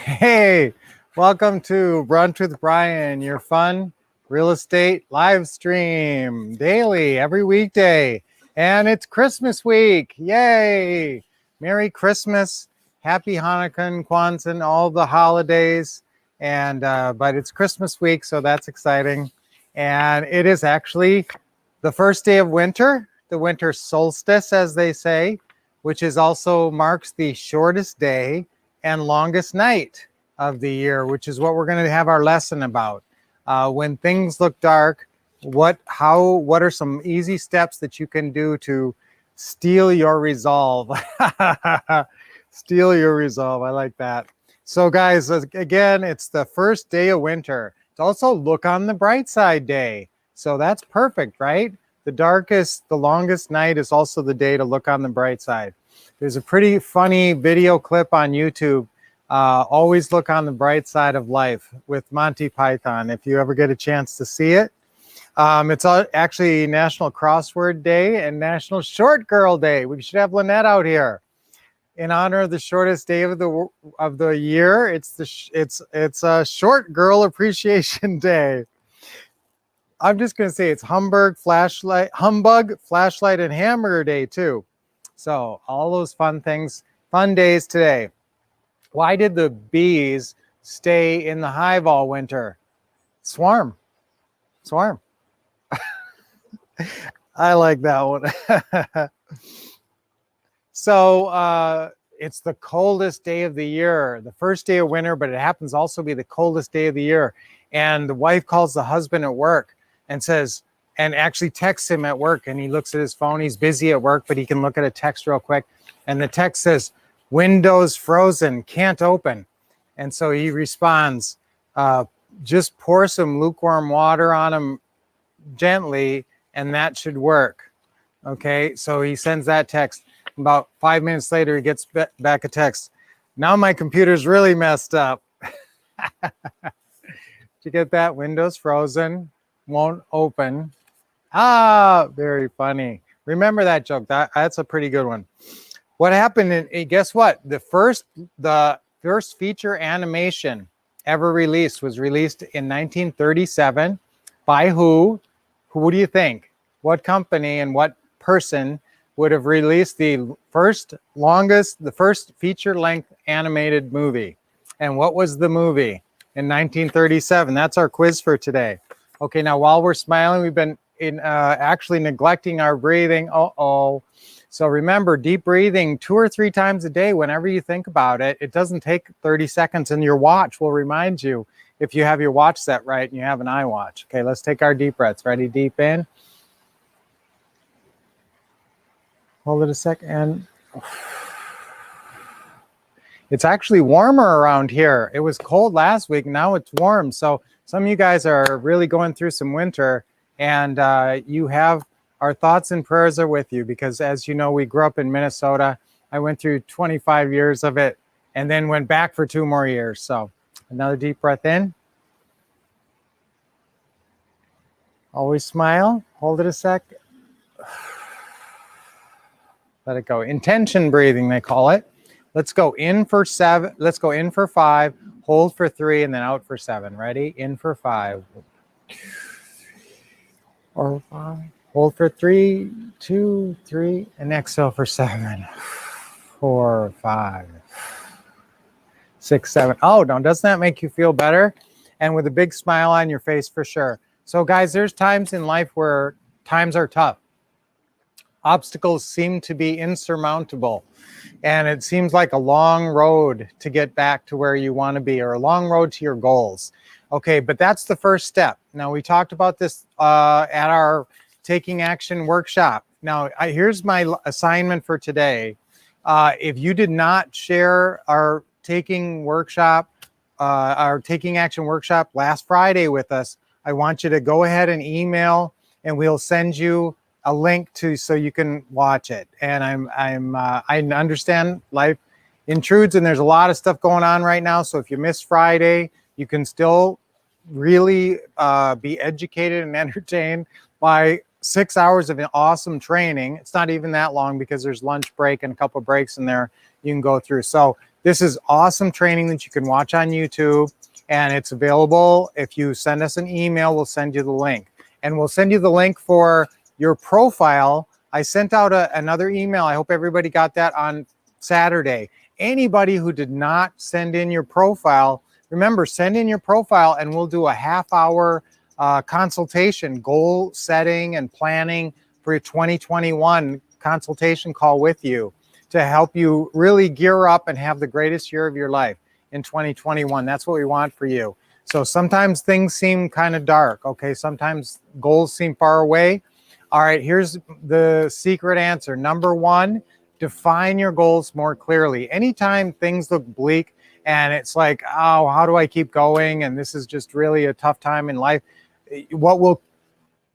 Hey, welcome to Brunch with Brian, your fun real estate live stream daily, every weekday. And it's Christmas week. Yay! Merry Christmas, Happy Hanukkah and Kwanzaa, all the holidays. And but it's Christmas week, so that's exciting. And it is actually the first day of winter, the winter solstice, as they say, which is also marks the shortest day and longest night of the year, which is what we're going to have our lesson about. When things look dark, what are some easy steps that you can do to steal your resolve? Steal your resolve. I like that. So guys, again, it's the first day of winter. It's also look on the bright side day. So that's perfect, right? The longest night is also the day to look on the bright side. There's a pretty funny video clip on YouTube. Always look on the bright side of life with Monty Python. If you ever get a chance to see it. It's actually National Crossword Day and National Short Girl Day. We should have Lynette out here. In honor of the shortest day of the year, it's a Short Girl Appreciation Day. I'm just going to say it's Humbug, Flashlight, and Hamburger Day too. So all those fun things, fun days today. Why did the bees stay in the hive all winter? Swarm. I like that one. So it's the coldest day of the year, the first day of winter, but it happens also to be the coldest day of the year. And the wife calls the husband at work and says, and actually texts him at work, and he looks at his phone. He's busy at work, but he can look at a text real quick. And the text says, "Windows frozen, can't open." And so he responds, just pour some lukewarm water on him gently, and that should work. Okay, so he sends that text. About 5 minutes later, he gets back a text. "Now my computer's really messed up." Did you get that? Windows frozen, won't open. Very funny. Remember that joke. That's a pretty good one. What happened? Guess what? The first feature animation ever released was released in 1937 by who? Who do you think? What company and what person would have released the first feature-length animated movie? And what was the movie in 1937? That's our quiz for today. Okay, now while we're smiling, we've been actually neglecting our breathing. So remember, deep breathing 2 or 3 times a day whenever you think about it. It doesn't take 30 seconds, and your watch will remind you if you have your watch set right and you have an iWatch. Okay, let's take our deep breaths. Ready? Deep in. Hold it a second. It's actually warmer around here. It was cold last week. Now it's warm. So some of you guys are really going through some winter, and you have our thoughts and prayers are with you, because as you know, we grew up in Minnesota. I went through 25 years of it and then went back for 2 more years. So another deep breath in. Always smile. Hold it a sec. Let it go. Intention breathing, they call it. Let's go in for 7. Let's go in for 5, hold for 3, and then out for 7. Ready? In for 5. 2, 3, 4, 5. Hold for 3, 2, 3, and exhale for 7, 4, 5, 6, 7. Oh, no, doesn't that make you feel better? And with a big smile on your face for sure. So guys, there's times in life where times are tough. Obstacles seem to be insurmountable, and it seems like a long road to get back to where you want to be, or a long road to your goals. Okay, but that's the first step. Now, we talked about this at our Taking Action workshop. Now, here's my assignment for today. If you did not share our Taking Action workshop last Friday with us, I want you to go ahead and email, and we'll send you a link so you can watch it. And I understand life intrudes, and there's a lot of stuff going on right now. So if you missed Friday, you can still really be educated and entertained by 6 hours of awesome training. It's not even that long because there's lunch break and a couple of breaks in there you can go through. So this is awesome training that you can watch on YouTube, and it's available. If you send us an email, we'll send you the link, and we'll send you the link for your profile. I sent out another email. I hope everybody got that on Saturday. Anybody who did not send in your profile, remember, send in your profile and we'll do a half-hour consultation, goal setting and planning for your 2021 consultation call with you to help you really gear up and have the greatest year of your life in 2021. That's what we want for you. So sometimes things seem kind of dark, okay? Sometimes goals seem far away. All right, here's the secret answer. Number one, define your goals more clearly. Anytime things look bleak and it's like, oh, how do I keep going? And this is just really a tough time in life. What will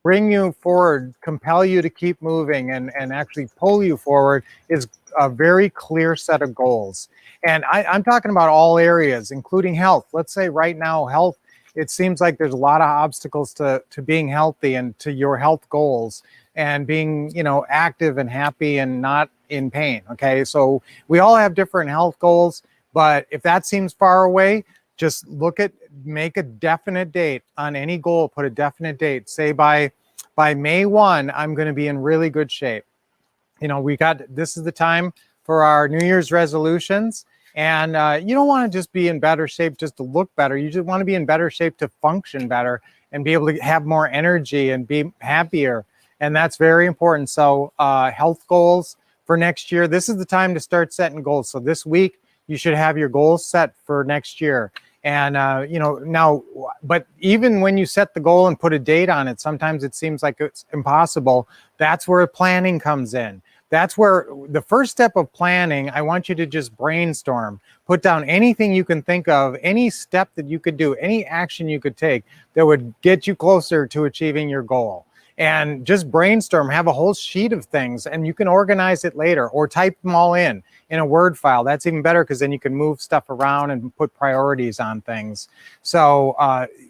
bring you forward, compel you to keep moving and actually pull you forward is a very clear set of goals. And I'm talking about all areas, including health. Let's say right now, health, it seems like there's a lot of obstacles to being healthy and to your health goals and being, you know, active and happy and not in pain. Okay, so we all have different health goals, but if that seems far away, just make a definite date on any goal. Put a definite date. Say by May 1, I'm going to be in really good shape. You know, this is the time for our New Year's resolutions. And you don't want to just be in better shape just to look better. You just want to be in better shape to function better and be able to have more energy and be happier. And that's very important. So health goals for next year. This is the time to start setting goals. So this week, you should have your goals set for next year. And, you know, now, but even when you set the goal and put a date on it, sometimes it seems like it's impossible. That's where planning comes in. That's where the first step of planning, I want you to just brainstorm, put down anything you can think of, any step that you could do, any action you could take that would get you closer to achieving your goal. And just brainstorm, have a whole sheet of things, and you can organize it later or type them all in a Word file. That's even better because then you can move stuff around and put priorities on things. So,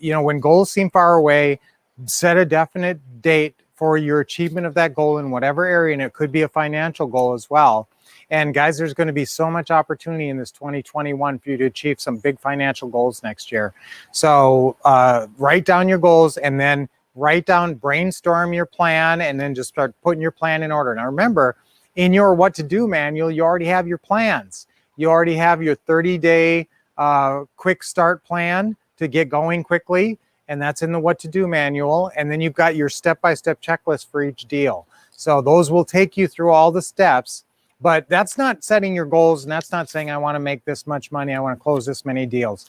you know, when goals seem far away, set a definite date for your achievement of that goal in whatever area, and it could be a financial goal as well. And guys, there's going to be so much opportunity in this 2021 for you to achieve some big financial goals next year. So write down your goals and then brainstorm your plan, and then just start putting your plan in order. Now remember, in your what to do manual, you already have your plans. You already have your 30-day quick start plan to get going quickly. And that's in the what to do manual. And then you've got your step-by-step checklist for each deal. So those will take you through all the steps, but that's not setting your goals. And that's not saying I want to make this much money. I want to close this many deals.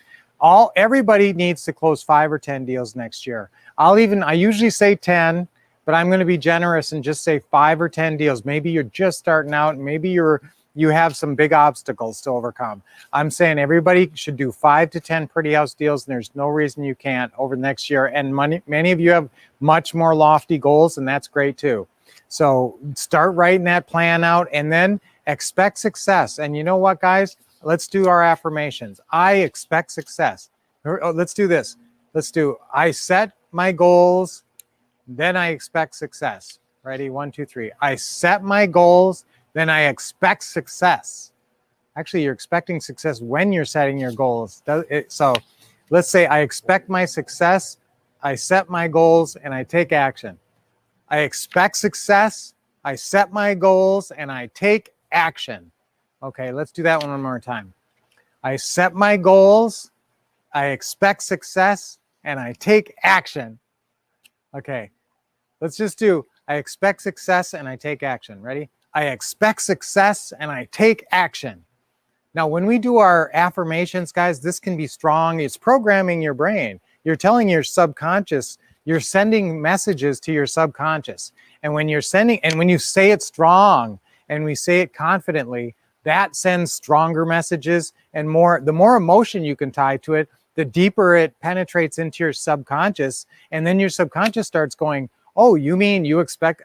Everybody needs to close 5 or 10 deals next year. I usually say 10, but I'm going to be generous and just say 5 or 10 deals. Maybe you're just starting out, and maybe you have some big obstacles to overcome. I'm saying everybody should do 5 to 10 pretty house deals, and there's no reason you can't over the next year. And many of you have much more lofty goals, and that's great too. So start writing that plan out and then expect success. And you know what, guys? Let's do our affirmations. I expect success. Let's do this. I set my goals, then I expect success. Ready? 1, 2, 3. I set my goals, then I expect success. Actually, you're expecting success when you're setting your goals. So let's say I expect my success, I set my goals, and I take action. I expect success, I set my goals, and I take action. Okay, let's do that one more time. I set my goals, I expect success, and I take action. Okay, let's just do I expect success and I take action. Ready? I expect success and I take action. Now, when we do our affirmations, guys, this can be strong. It's programming your brain. You're telling your subconscious, you're sending messages to your subconscious. And when you say it strong and we say it confidently, that sends stronger messages and the more emotion you can tie to it, the deeper it penetrates into your subconscious. And then your subconscious starts going, oh, you mean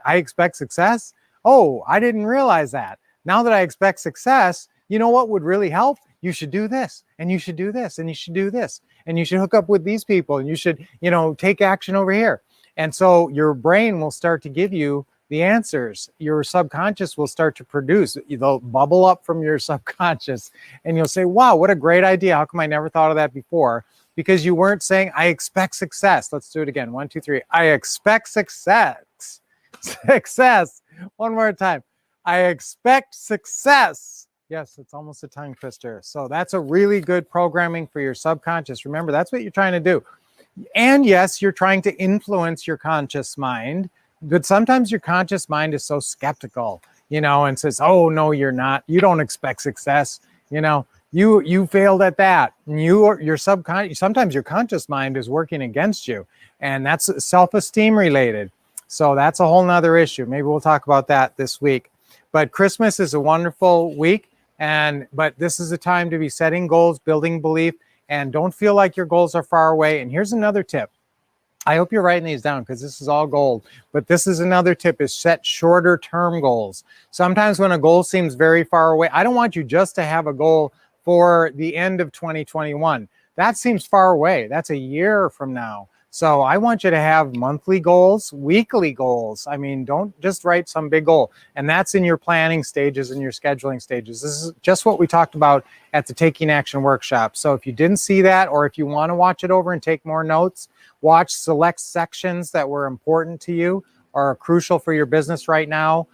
I expect success? Oh, I didn't realize that. Now that I expect success, you know what would really help? You should do this, and you should do this, and you should do this, and you should hook up with these people, and you should, take action over here. And so your brain will start to give you the answers. Your subconscious will start to produce. They'll bubble up from your subconscious and you'll say, wow, what a great idea. How come I never thought of that before? Because you weren't saying, I expect success. Let's do it again. 1, 2, 3. I expect success. Success. One more time. I expect success. Yes, it's almost a tongue twister. So that's a really good programming for your subconscious. Remember, that's what you're trying to do. And yes, you're trying to influence your conscious mind, but sometimes your conscious mind is so skeptical, and says, oh, no, you're not. You don't expect success. You failed at that. And your subconscious, sometimes your conscious mind is working against you, and that's self-esteem related. So that's a whole nother issue. Maybe we'll talk about that this week. But Christmas is a wonderful week, but this is a time to be setting goals, building belief, and don't feel like your goals are far away. And here's another tip. I hope you're writing these down because this is all gold. But this is another tip, is set shorter term goals. Sometimes when a goal seems very far away, I don't want you just to have a goal for the end of 2021. That seems far away. That's a year from now. So I want you to have monthly goals, weekly goals. I mean, don't just write some big goal. And that's in your planning stages and your scheduling stages. This is just what we talked about at the Taking Action workshop. So if you didn't see that, or if you want to watch it over and take more notes, watch select sections that were important to you or are crucial for your business right now.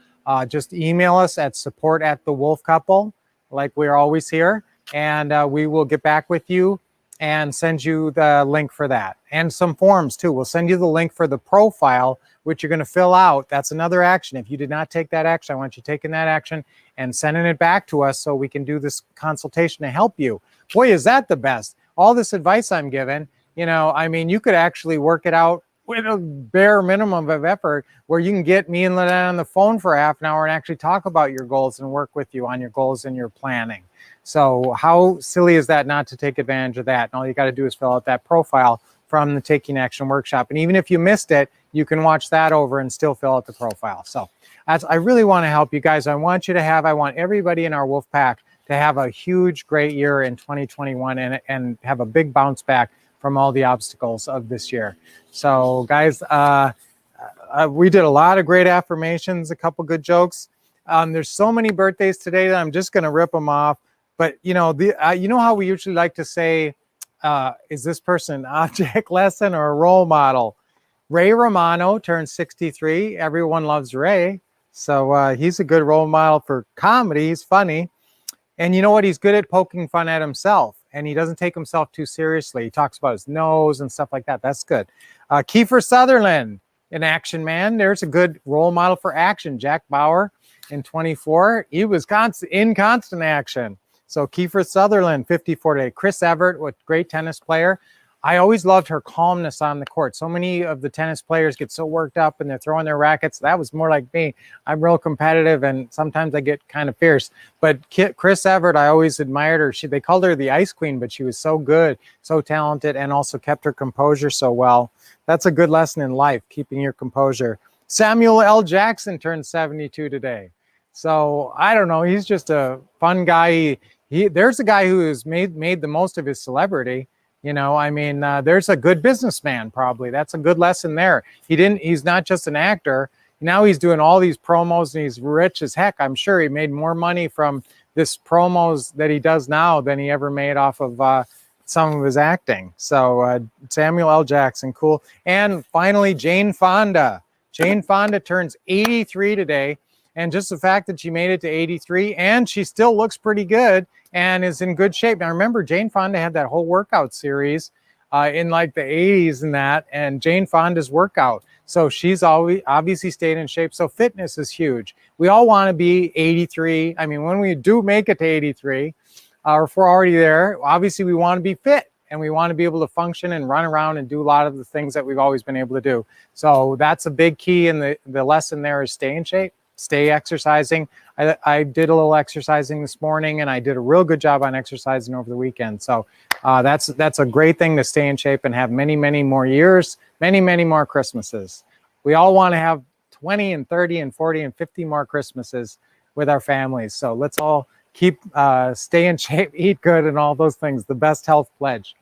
Just email us at support@thewolffcouple, like we're always here. And we will get back with you and send you the link for that, and some forms too. We'll send you the link for the profile, which you're going to fill out. That's another action. If you did not take that action, I want you taking that action and sending it back to us so we can do this consultation to help you. Boy, is that the best. All this advice I'm giving, you could actually work it out with a bare minimum of effort, where you can get me and Lynette on the phone for half an hour and actually talk about your goals and work with you on your goals and your planning. So how silly is that not to take advantage of that? And all you got to do is fill out that profile from the Taking Action workshop. And even if you missed it, you can watch that over and still fill out the profile. So I really want to help you guys. I want everybody in our Wolff Pack to have a huge, great year in 2021 and have a big bounce back from all the obstacles of this year. So guys, we did a lot of great affirmations, a couple good jokes. There's so many birthdays today that I'm just going to rip them off. But you know how we usually like to say, is this person an object lesson or a role model? Ray Romano turned 63. Everyone loves Ray. So he's a good role model for comedy. He's funny. And you know what? He's good at poking fun at himself. And he doesn't take himself too seriously. He talks about his nose and stuff like that. That's good. Kiefer Sutherland, an action man. There's a good role model for action. Jack Bauer in 24. He was in constant action. So Kiefer Sutherland, 54 today. Chris Evert, what great tennis player. I always loved her calmness on the court. So many of the tennis players get so worked up and they're throwing their rackets. That was more like me. I'm real competitive and sometimes I get kind of fierce. But Chris Evert, I always admired her. They called her the Ice Queen, but she was so good, so talented, and also kept her composure so well. That's a good lesson in life, keeping your composure. Samuel L. Jackson turned 72 today. So I don't know. He's just a fun guy. There's a guy who has made the most of his celebrity. There's a good businessman, probably. That's a good lesson there. He's not just an actor. Now he's doing all these promos and he's rich as heck. I'm sure he made more money from this promos that he does now than he ever made off of some of his acting. So Samuel L. Jackson, cool. And finally, Jane Fonda. Jane Fonda turns 83 today. And just the fact that she made it to 83 and she still looks pretty good and is in good shape. Now, remember, Jane Fonda had that whole workout series in like the 80s and Jane Fonda's workout. So she's always obviously stayed in shape. So fitness is huge. We all want to be 83. I mean, when we do make it to 83, or if we're already there, obviously we want to be fit and we want to be able to function and run around and do a lot of the things that we've always been able to do. So that's a big key. And the lesson there is stay in shape. Stay exercising. I did a little exercising this morning and I did a real good job on exercising over the weekend. So that's a great thing to stay in shape and have many, many more years, many, many more Christmases. We all want to have 20 and 30 and 40 and 50 more Christmases with our families. So let's all stay in shape, eat good, and all those things. The best health pledge.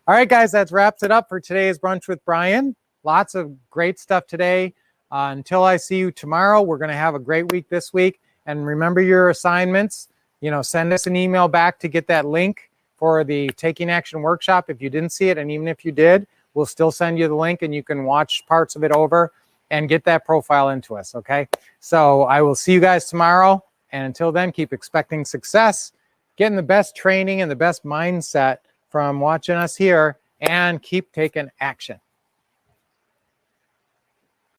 All right, guys, that wraps it up for today's Brunch with Brian. Lots of great stuff today. Until I see you tomorrow, we're going to have a great week this week. And remember your assignments. You know, send us an email back to get that link for the Taking Action workshop if you didn't see it. And even if you did, we'll still send you the link and you can watch parts of it over and get that profile into us, okay? So I will see you guys tomorrow. And until then, keep expecting success, getting the best training and the best mindset from watching us here, and keep taking action.